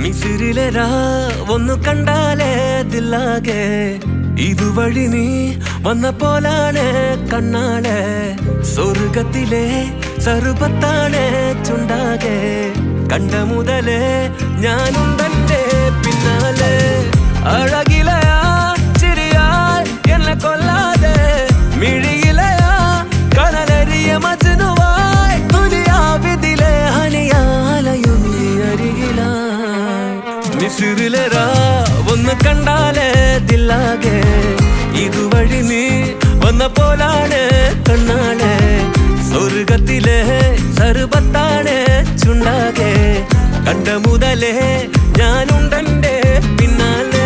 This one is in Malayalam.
മിസിരിലെരാ ഒന്നു കണ്ടാലേ ദില്ലാകെ ഇതുവഴി നീ വന്ന പോലാണ് കണ്ണാളെ സ്വർഗത്തിലെ സർവത്താണ് ചുണ്ടാകെ കണ്ട മുതലേ ഞാനും തന്റെ പിന്നാലെ അഴകിലയാ ചിരിയാൽ എന്നെ കൊല്ലാതെ മിഴിയിലയാ കനലരിയ മജ്നുവായി ദുനിയാവിതിലെ ഹനിയാലയും നീ അരികിലായി മിസിറിലെരാ ഒന്ന് കണ്ടാലേ ദില്ലാകെ ഇതുവഴി നീ വന്ന പോലാണ് കണ്ണാളെ സ്വർഗത്തിലെ സർവത്താണ് ചുണ്ടാകെ കണ്ട മുതലേ ഞാനുണ്ടെന്റെ പിന്നാലെ